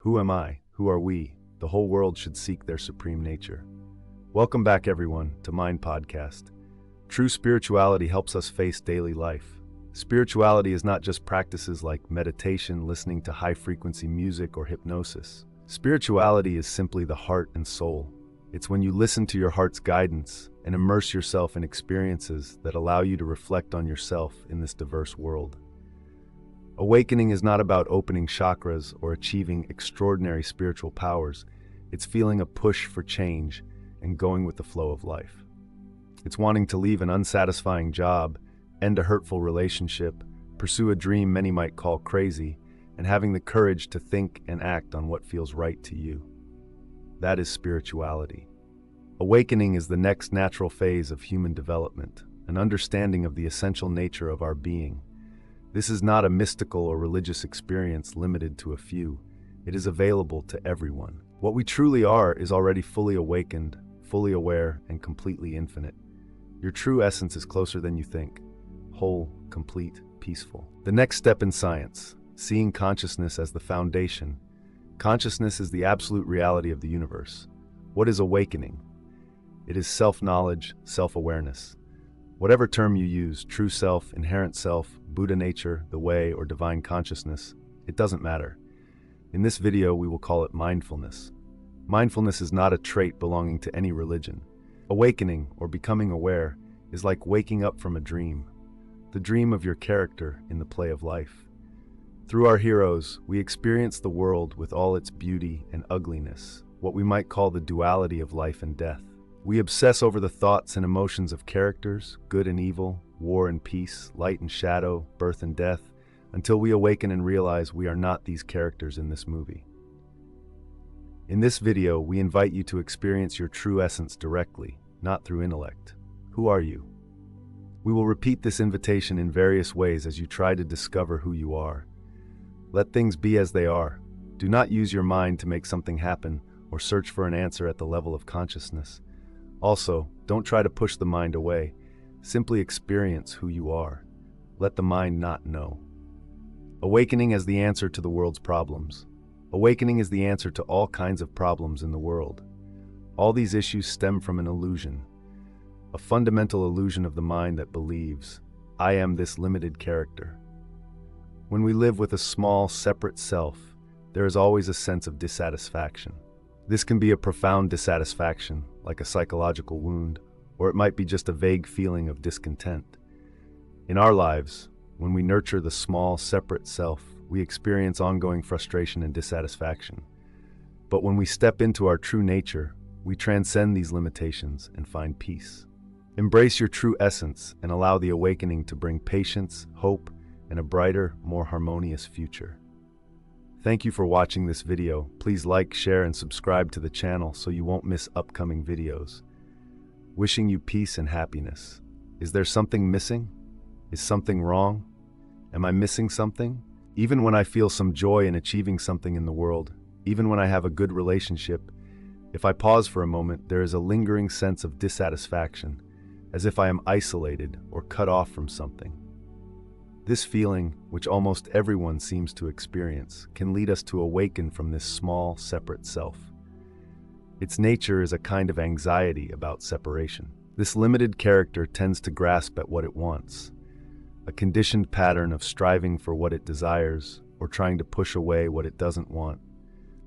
Who am I? Who are we? The whole world should seek their supreme nature. Welcome back, everyone, to Mind Podcast. True spirituality helps us face daily life. Spirituality is not just practices like meditation, listening to high-frequency music, or hypnosis. Spirituality is simply the heart and soul. It's when you listen to your heart's guidance and immerse yourself in experiences that allow you to reflect on yourself in this diverse world. Awakening is not about opening chakras or achieving extraordinary spiritual powers. It's feeling a push for change and going with the flow of life. It's wanting to leave an unsatisfying job, end a hurtful relationship, pursue a dream many might call crazy, and having the courage to think and act on what feels right to you. That is spirituality. Awakening is the next natural phase of human development, an understanding of the essential nature of our being. This is not a mystical or religious experience limited to a few. It is available to everyone. What we truly are is already fully awakened, fully aware, and completely infinite. Your true essence is closer than you think. Whole, complete, peaceful. The next step in science, seeing consciousness as the foundation. Consciousness is the absolute reality of the universe. What is awakening? It is self-knowledge, self-awareness. Whatever term you use, true self, inherent self, Buddha nature, the way, or divine consciousness, it doesn't matter. In this video, we will call it mindfulness. Mindfulness is not a trait belonging to any religion. Awakening, or becoming aware, is like waking up from a dream. The dream of your character in the play of life. Through our heroes, we experience the world with all its beauty and ugliness, what we might call the duality of life and death. We obsess over the thoughts and emotions of characters, good and evil, war and peace, light and shadow, birth and death, until we awaken and realize we are not these characters in this movie. In this video, we invite you to experience your true essence directly, not through intellect. Who are you? We will repeat this invitation in various ways as you try to discover who you are. Let things be as they are. Do not use your mind to make something happen or search for an answer at the level of consciousness. Also, don't try to push the mind away. Simply experience who you are. Let the mind not know. Awakening as the answer to the world's problems. Awakening is the answer to all kinds of problems in the world. All these issues stem from an illusion, a fundamental illusion of the mind that believes, I am this limited character. When we live with a small, separate self, there is always a sense of dissatisfaction. This can be a profound dissatisfaction, like a psychological wound, or it might be just a vague feeling of discontent. In our lives, when we nurture the small, separate self, we experience ongoing frustration and dissatisfaction. But when we step into our true nature, we transcend these limitations and find peace. Embrace your true essence and allow the awakening to bring patience, hope, and a brighter, more harmonious future. Thank you for watching this video. Please like, share, and subscribe to the channel so you won't miss upcoming videos. Wishing you peace and happiness. Is there something missing? Is something wrong? Am I missing something? Even when I feel some joy in achieving something in the world, even when I have a good relationship, if I pause for a moment, there is a lingering sense of dissatisfaction, as if I am isolated or cut off from something. This feeling, which almost everyone seems to experience, can lead us to awaken from this small, separate self. Its nature is a kind of anxiety about separation. This limited character tends to grasp at what it wants, a conditioned pattern of striving for what it desires or trying to push away what it doesn't want.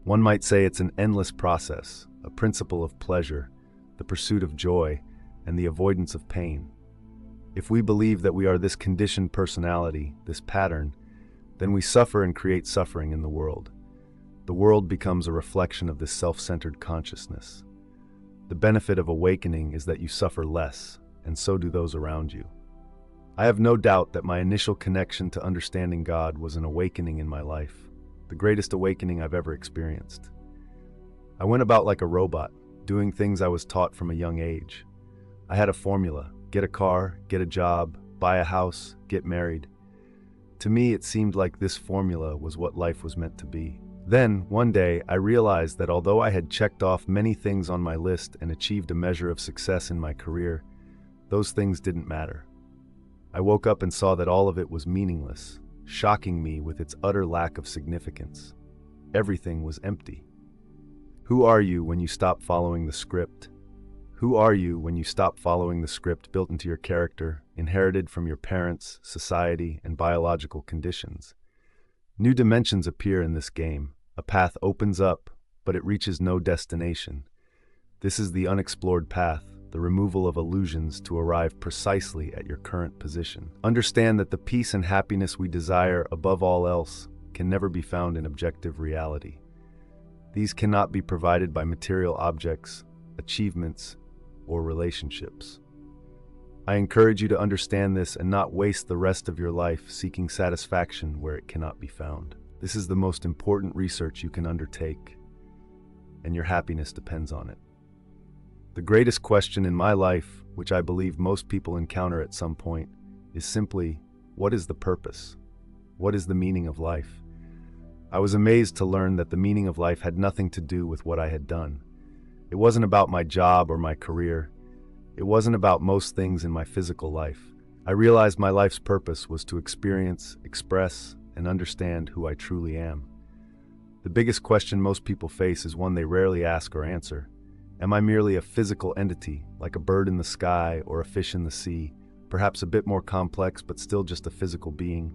One might say it's an endless process, a principle of pleasure, the pursuit of joy, and the avoidance of pain. If we believe that we are this conditioned personality, this pattern, then we suffer and create suffering in the world. The world becomes a reflection of this self-centered consciousness. The benefit of awakening is that you suffer less, and so do those around you. I have no doubt that my initial connection to understanding God was an awakening in my life, the greatest awakening I've ever experienced. I went about like a robot, doing things I was taught from a young age. I had a formula: get a car, get a job, buy a house, get married. To me, it seemed like this formula was what life was meant to be. Then, one day, I realized that although I had checked off many things on my list and achieved a measure of success in my career, those things didn't matter. I woke up and saw that all of it was meaningless, shocking me with its utter lack of significance. everything was empty. Who are you when you stop following the script? Who are you when you stop following the script built into your character, inherited from your parents, society, and biological conditions? New dimensions appear in this game. A path opens up, but it reaches no destination. This is the unexplored path, the removal of illusions to arrive precisely at your current position. Understand that the peace and happiness we desire above all else can never be found in objective reality. These cannot be provided by material objects, achievements, or relationships. I encourage you to understand this and not waste the rest of your life seeking satisfaction where it cannot be found. This is the most important research you can undertake, and your happiness depends on it. The greatest question in my life, which I believe most people encounter at some point, is simply, what is the purpose? What is the meaning of life? I was amazed to learn that the meaning of life had nothing to do with what I had done. It wasn't about my job or my career. It wasn't about most things in my physical life. I realized my life's purpose was to experience, express, and understand who I truly am. The biggest question most people face is one they rarely ask or answer. Am I merely a physical entity, like a bird in the sky or a fish in the sea, perhaps a bit more complex but still just a physical being?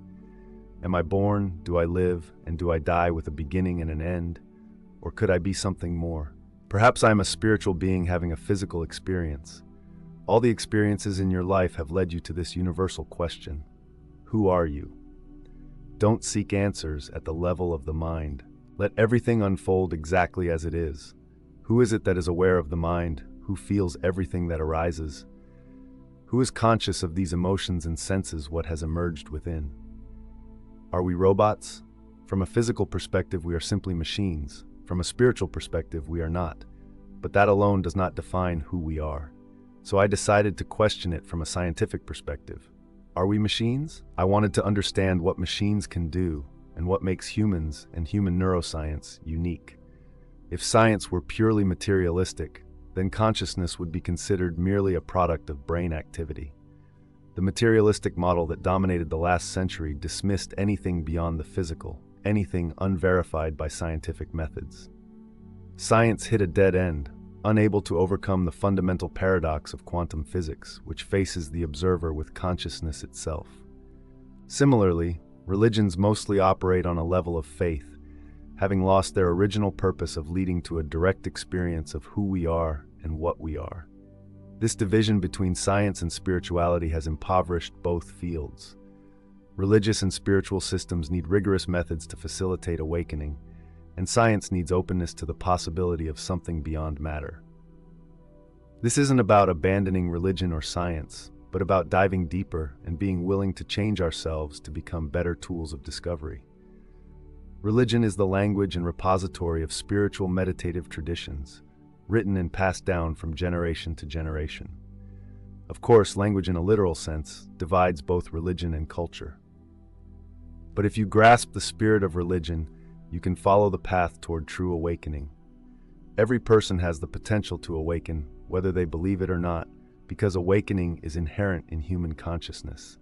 Am I born, do I live, and do I die with a beginning and an end? Or could I be something more? Perhaps I am a spiritual being having a physical experience. All the experiences in your life have led you to this universal question. Who are you? Don't seek answers at the level of the mind. Let everything unfold exactly as it is. Who is it that is aware of the mind? Who feels everything that arises? Who is conscious of these emotions and senses what has emerged within? Are we robots? From a physical perspective, we are simply machines. From a spiritual perspective, we are not. But that alone does not define who we are. So I decided to question it from a scientific perspective. Are we machines? I wanted to understand what machines can do and what makes humans and human neuroscience unique. If science were purely materialistic, then consciousness would be considered merely a product of brain activity. The materialistic model that dominated the last century dismissed anything beyond the physical, anything unverified by scientific methods. Science hit a dead end, unable to overcome the fundamental paradox of quantum physics, which faces the observer with consciousness itself. Similarly, religions mostly operate on a level of faith, having lost their original purpose of leading to a direct experience of who we are and what we are. This division between science and spirituality has impoverished both fields. Religious and spiritual systems need rigorous methods to facilitate awakening, and science needs openness to the possibility of something beyond matter. This isn't about abandoning religion or science, but about diving deeper and being willing to change ourselves to become better tools of discovery. Religion is the language and repository of spiritual meditative traditions, written and passed down from generation to generation. Of course, language in a literal sense divides both religion and culture. But if you grasp the spirit of religion, you can follow the path toward true awakening. Every person has the potential to awaken, whether they believe it or not, because awakening is inherent in human consciousness.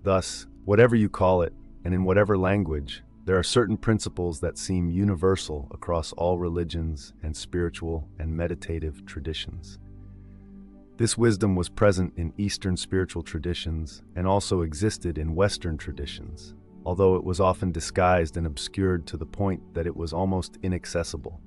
Thus, whatever you call it, and in whatever language, there are certain principles that seem universal across all religions and spiritual and meditative traditions. This wisdom was present in Eastern spiritual traditions and also existed in Western traditions, although it was often disguised and obscured to the point that it was almost inaccessible.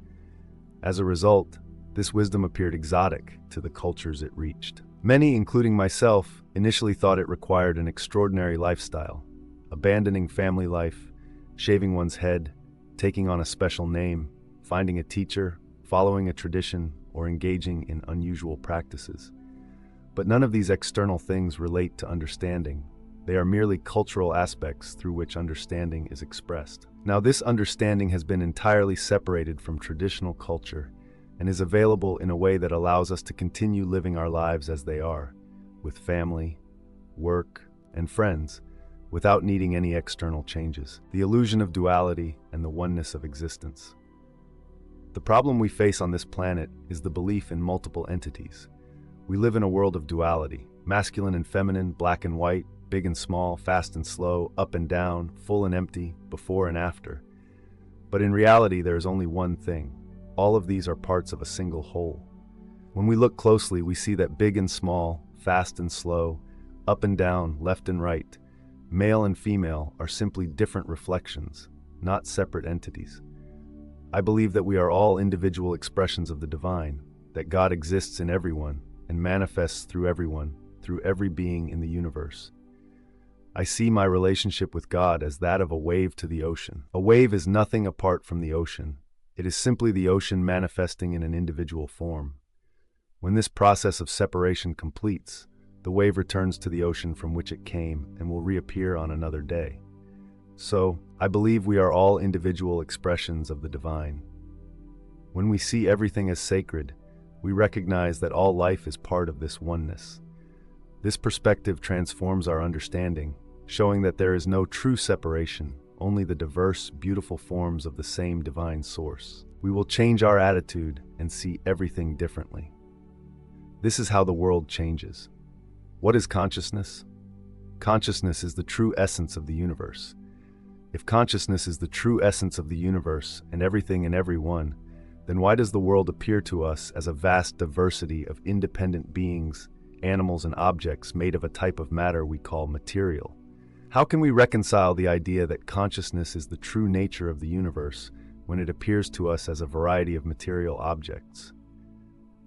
As a result, this wisdom appeared exotic to the cultures it reached. Many, including myself, initially thought it required an extraordinary lifestyle, abandoning family life, shaving one's head, taking on a special name, finding a teacher, following a tradition, or engaging in unusual practices. But none of these external things relate to understanding. They are merely cultural aspects through which understanding is expressed. Now, this understanding has been entirely separated from traditional culture and is available in a way that allows us to continue living our lives as they are, with family, work, and friends, without needing any external changes. The illusion of duality and the oneness of existence. The problem we face on this planet is the belief in multiple entities. We live in a world of duality, masculine and feminine, black and white, big and small, fast and slow, up and down, full and empty, before and after. But in reality, there is only one thing. All of these are parts of a single whole. When we look closely, we see that big and small, fast and slow, up and down, left and right, male and female are simply different reflections, not separate entities. I believe that we are all individual expressions of the divine, that God exists in everyone and manifests through everyone, through every being in the universe. I see my relationship with God as that of a wave to the ocean. A wave is nothing apart from the ocean. It is simply the ocean manifesting in an individual form. When this process of separation completes, the wave returns to the ocean from which it came and will reappear on another day. So, I believe we are all individual expressions of the divine. When we see everything as sacred, we recognize that all life is part of this oneness. This perspective transforms our understanding, showing that there is no true separation, only the diverse, beautiful forms of the same divine source. We will change our attitude and see everything differently. This is how the world changes. What is consciousness? Consciousness is the true essence of the universe. If consciousness is the true essence of the universe and everything and everyone, then why does the world appear to us as a vast diversity of independent beings, animals, and objects made of a type of matter we call material? How can we reconcile the idea that consciousness is the true nature of the universe when it appears to us as a variety of material objects?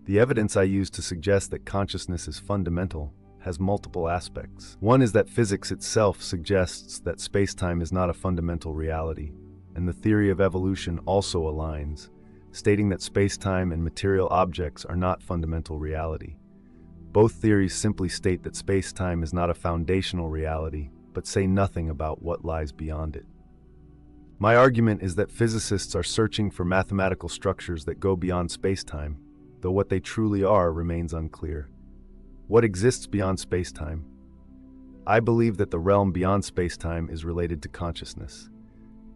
The evidence I use to suggest that consciousness is fundamental has multiple aspects. One is that physics itself suggests that space-time is not a fundamental reality, and the theory of evolution also aligns, stating that space-time and material objects are not fundamental reality. Both theories simply state that space-time is not a foundational reality, but say nothing about what lies beyond it. My argument is that physicists are searching for mathematical structures that go beyond space-time, though what they truly are remains unclear. What exists beyond space-time? I believe that the realm beyond space-time is related to consciousness.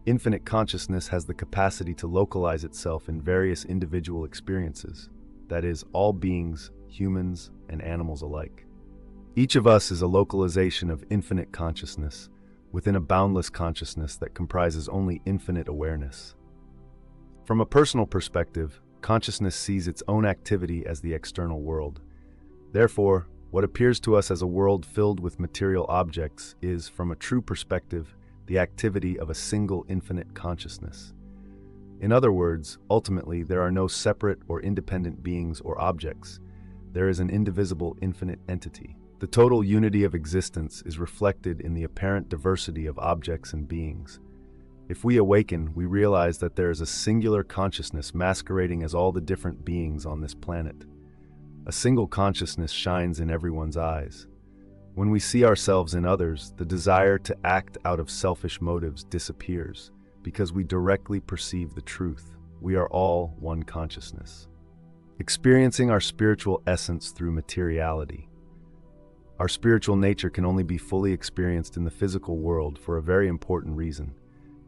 Infinite consciousness has the capacity to localize itself in various individual experiences, that is, all beings, humans, and animals alike. Each of us is a localization of infinite consciousness within a boundless consciousness that comprises only infinite awareness. From a personal perspective, consciousness sees its own activity as the external world. Therefore, what appears to us as a world filled with material objects is, from a true perspective, the activity of a single infinite consciousness. In other words, ultimately, there are no separate or independent beings or objects. There is an indivisible infinite entity. The total unity of existence is reflected in the apparent diversity of objects and beings. If we awaken, we realize that there is a singular consciousness masquerading as all the different beings on this planet. A single consciousness shines in everyone's eyes. When we see ourselves in others, the desire to act out of selfish motives disappears, because we directly perceive the truth. We are all one consciousness. Experiencing our spiritual essence through materiality. Our spiritual nature can only be fully experienced in the physical world for a very important reason.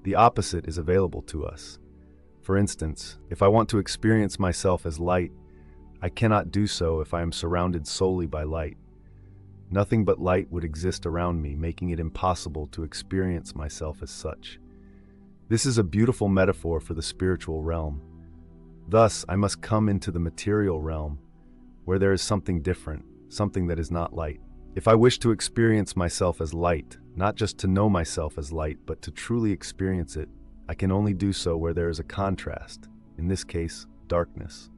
The opposite is available to us. For instance, if I want to experience myself as light, I cannot do so if I am surrounded solely by light. Nothing but light would exist around me, making it impossible to experience myself as such. This is a beautiful metaphor for the spiritual realm. Thus, I must come into the material realm, where there is something different, something that is not light. If I wish to experience myself as light, not just to know myself as light, but to truly experience it, I can only do so where there is a contrast, in this case, darkness.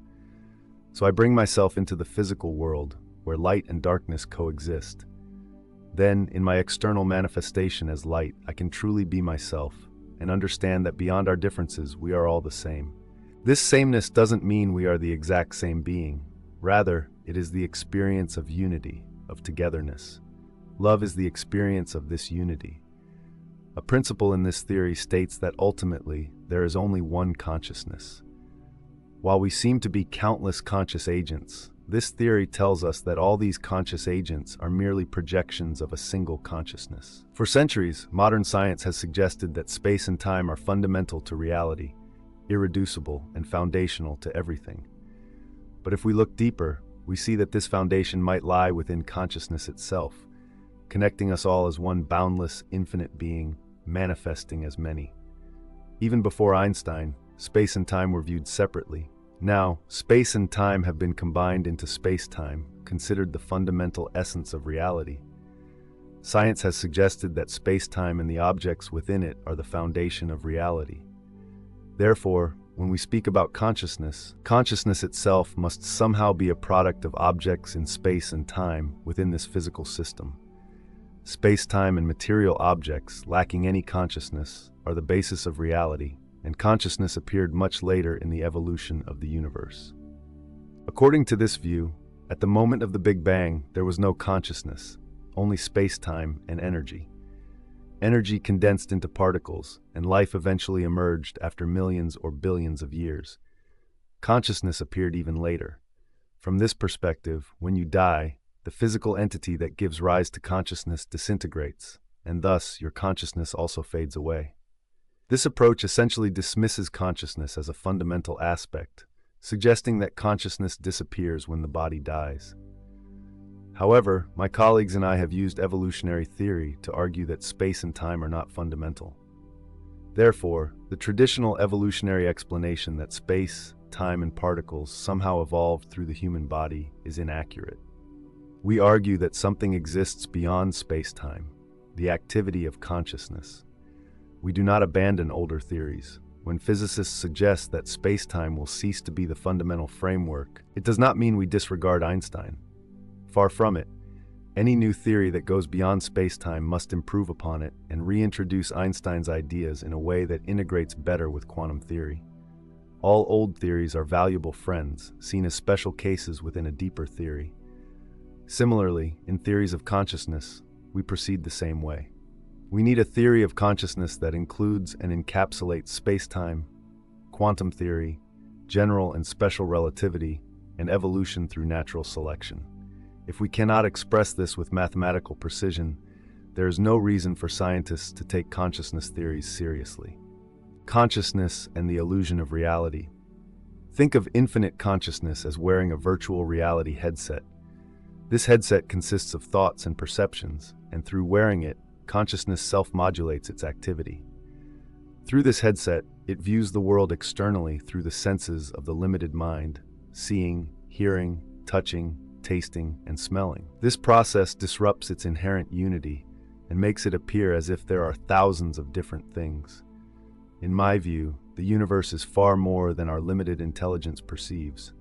So I bring myself into the physical world, where light and darkness coexist. Then, in my external manifestation as light, I can truly be myself, and understand that beyond our differences, we are all the same. This sameness doesn't mean we are the exact same being. Rather, it is the experience of unity, of togetherness. Love is the experience of this unity. A principle in this theory states that ultimately, there is only one consciousness. While we seem to be countless conscious agents, this theory tells us that all these conscious agents are merely projections of a single consciousness. For centuries, modern science has suggested that space and time are fundamental to reality, irreducible and foundational to everything. But if we look deeper, we see that this foundation might lie within consciousness itself, connecting us all as one boundless, infinite being, manifesting as many. Even before Einstein, space and time were viewed separately. Now, space and time have been combined into space-time, considered the fundamental essence of reality. Science has suggested that space-time and the objects within it are the foundation of reality. Therefore, when we speak about consciousness, consciousness itself must somehow be a product of objects in space and time within this physical system. Space-time and material objects lacking any consciousness are the basis of reality, and consciousness appeared much later in the evolution of the universe. According to this view, at the moment of the Big Bang, there was no consciousness, only space-time and energy. Energy condensed into particles, and life eventually emerged after millions or billions of years. Consciousness appeared even later. From this perspective, when you die, the physical entity that gives rise to consciousness disintegrates, and thus your consciousness also fades away. This approach essentially dismisses consciousness as a fundamental aspect, suggesting that consciousness disappears when the body dies. However, my colleagues and I have used evolutionary theory to argue that space and time are not fundamental. Therefore, the traditional evolutionary explanation that space, time, and particles somehow evolved through the human body is inaccurate. We argue that something exists beyond space-time, the activity of consciousness. We do not abandon older theories. When physicists suggest that space-time will cease to be the fundamental framework, it does not mean we disregard Einstein. Far from it. Any new theory that goes beyond space-time must improve upon it and reintroduce Einstein's ideas in a way that integrates better with quantum theory. All old theories are valuable friends, seen as special cases within a deeper theory. Similarly, in theories of consciousness, we proceed the same way. We need a theory of consciousness that includes and encapsulates space-time, quantum theory, general and special relativity, and evolution through natural selection. If we cannot express this with mathematical precision, there is no reason for scientists to take consciousness theories seriously. Consciousness and the illusion of reality. Think of infinite consciousness as wearing a virtual reality headset. This headset consists of thoughts and perceptions, and through wearing it, consciousness self-modulates its activity. Through this headset, it views the world externally through the senses of the limited mind, seeing, hearing, touching, tasting, and smelling. This process disrupts its inherent unity and makes it appear as if there are thousands of different things. In my view, the universe is far more than our limited intelligence perceives.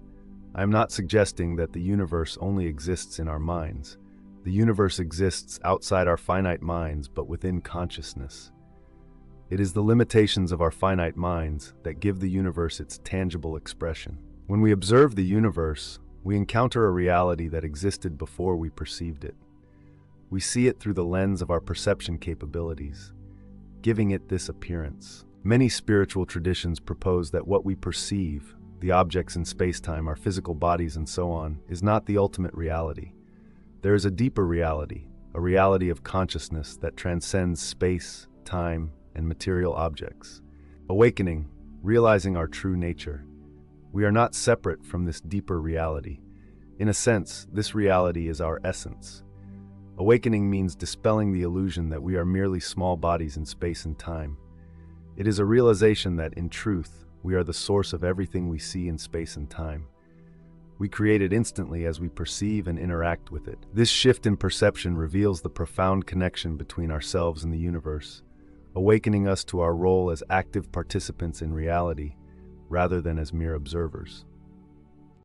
I am not suggesting that the universe only exists in our minds. The universe exists outside our finite minds, but within consciousness. It is the limitations of our finite minds that give the universe its tangible expression. When we observe the universe, we encounter a reality that existed before we perceived it. We see it through the lens of our perception capabilities, giving it this appearance. Many spiritual traditions propose that what we perceive, the objects in space-time, our physical bodies and so on, is not the ultimate reality. There is a deeper reality, a reality of consciousness that transcends space, time, and material objects. Awakening, realizing our true nature. We are not separate from this deeper reality. In a sense, this reality is our essence. Awakening means dispelling the illusion that we are merely small bodies in space and time. It is a realization that, in truth, we are the source of everything we see in space and time. We create it instantly as we perceive and interact with it. This shift in perception reveals the profound connection between ourselves and the universe, awakening us to our role as active participants in reality, rather than as mere observers.